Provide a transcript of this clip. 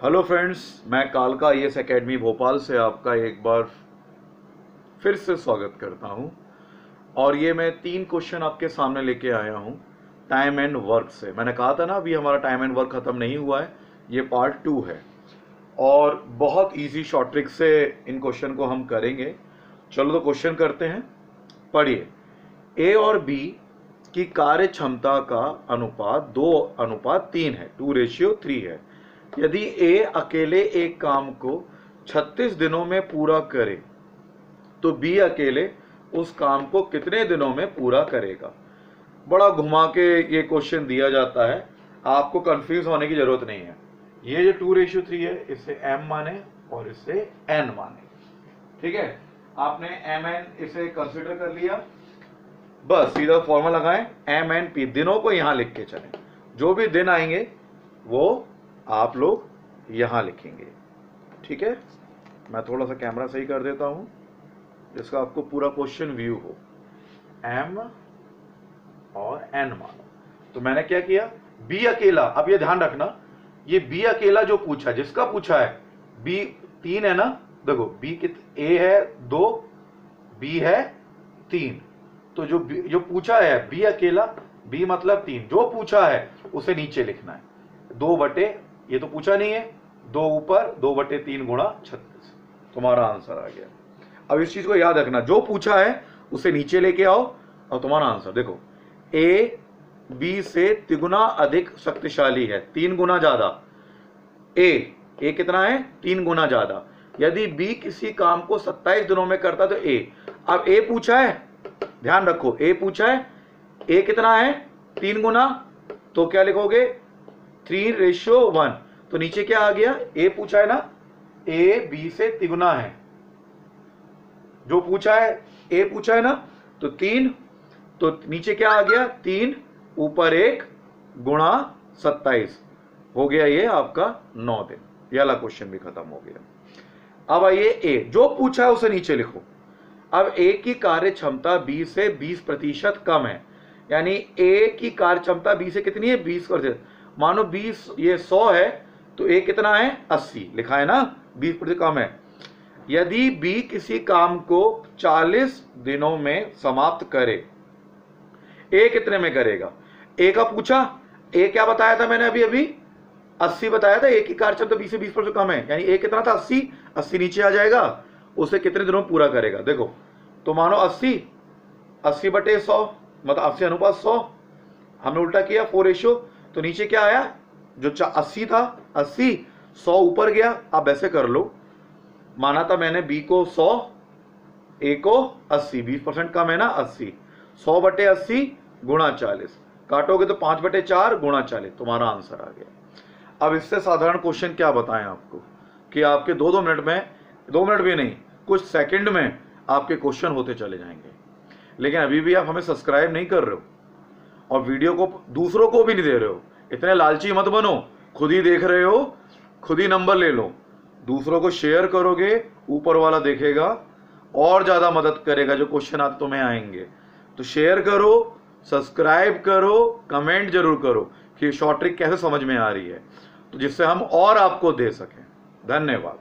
Hello friends, मैं कालका IAS academy Bhopal से आपका एक बार फिर से स्वागत करता हूं। और ये मैं 3 क्वेश्चन आपके सामने लेके आया हूं टाइम एंड वर्क से। मैंने कहा था ना, अभी हमारा टाइम एंड वर्क ख़त्म नहीं हुआ है, ये पार्ट 2 है और बहुत इजी शॉर्ट ट्रिक से इन क्वेश्चन को हम करेंगे। चलो तो क्वेश्चन करते हैं। पढ़िए, ए और बी की कार्य क्षमता का अनुपात 2:3 है, 2:3 है। यदि ए अकेले एक काम को 36 दिनों में पूरा करे तो बी अकेले उस काम को कितने दिनों में पूरा करेगा। बड़ा घुमा के ये क्वेश्चन दिया जाता है, आपको कंफ्यूज होने की जरूरत नहीं है। ये जो 2:3 है, इसे m माने और इसे n माने, ठीक है। आपने mn इसे कंसिडर कर लिया, बस सीधा फॉर्मूला लगाएं MNP, दिनों को यहां लिख के चलें। जो भी दिन आएंगे वो आप लोग यहां लिखेंगे, ठीक है। मैं थोड़ा सा कैमरा सही कर देता हूं जिसका आपको पूरा क्वेश्चन व्यू हो। M और N मानो। तो मैंने क्या किया, B अकेला, अब ये ध्यान रखना, ये B अकेला जो पूछा, जिसका पूछा है B 3 है ना, देखो B A है 2, B है 3, तो जो पूछा है B अकेला, B मतलब 3, जो पूछा है उसे नीचे लिखना है। 2 बटे, ये तो पूछा नहीं है, 2 ऊपर, 2/3 गुणा 36, तुम्हारा आंसर आ गया। अब इस चीज को याद रखना, जो पूछा है उसे नीचे लेके आओ और तुम्हारा आंसर देखो। ए बी से तिगुना अधिक शक्तिशाली है, 3 गुना ज्यादा। ए कितना है, 3 गुना ज्यादा। यदि बी किसी काम को 27 दिनों में करता तो ए, अब ए पूछा है, ध्यान रखो, ए पूछा है, ए कितना है 3 गुना, तो क्या लिखोगे 3:1। तो नीचे क्या आ गया, ए पूछा है ना, ए बी से तिगुना है, जो पूछा है ए पूछा है ना, तो 3, तो नीचे क्या आ गया 3 ऊपर 1 गुणा 27 हो गया, ये आपका 9 दिन। ये वाला क्वेश्चन भी खत्म हो गया। अब आइए ए, जो पूछा है उसे नीचे लिखो। अब ए की कार्य क्षमता बी से 20% कम है, यानी ए की कार्य क्षमता बी से कितनी है 20%। मानो 20 ये 100 है तो ए कितना है 80, लिखा है ना, 20% कम है। यदि बी किसी काम को 40 दिनों में समाप्त करे, ए कितने में करेगा। ए का पूछा, ए क्या बताया था मैंने अभी 80 बताया था, ए की कार्य क्षमता 20 से 20% कम है, यानी ए कितना था 80 नीचे आ जाएगा, उसे कितने दिनों में पूरा करेगा। देखो तो मानो 80/100 मतलब 80:100, हमने उल्टा किया 4:, तो नीचे क्या आया, जो 80 था 80, 100 ऊपर गया। अब ऐसे कर लो, माना था मैंने बी को 100, ए को 80, 20% कम है ना 80, 100/80 गुणा 40, काटोगे तो 5/4 गुणा 40, तुम्हारा आंसर आ गया। अब इससे साधारण क्वेश्चन क्या बताएं आपको कि आपके 2 मिनट में, 2 मिनट भी नहीं, कुछ सेकंड में आपके क्वेश्चन होते चले जाएंगे। लेकिन अभी भी आप हमें सब्सक्राइब नहीं कर रहे हो और वीडियो को दूसरों को भी नहीं दे रहे हो। इतने लालची मत बनो, खुद ही देख रहे हो, खुद ही नंबर ले लो। दूसरों को शेयर करोगे, ऊपर वाला देखेगा और ज्यादा मदद करेगा, जो क्वेश्चन आप तुम्हें आएंगे। तो शेयर करो, सब्सक्राइब करो, कमेंट जरूर करो कि शॉर्ट ट्रिक कैसे समझ में आ रही है, तो जिससे हम और आपको दे सकें। धन्यवाद।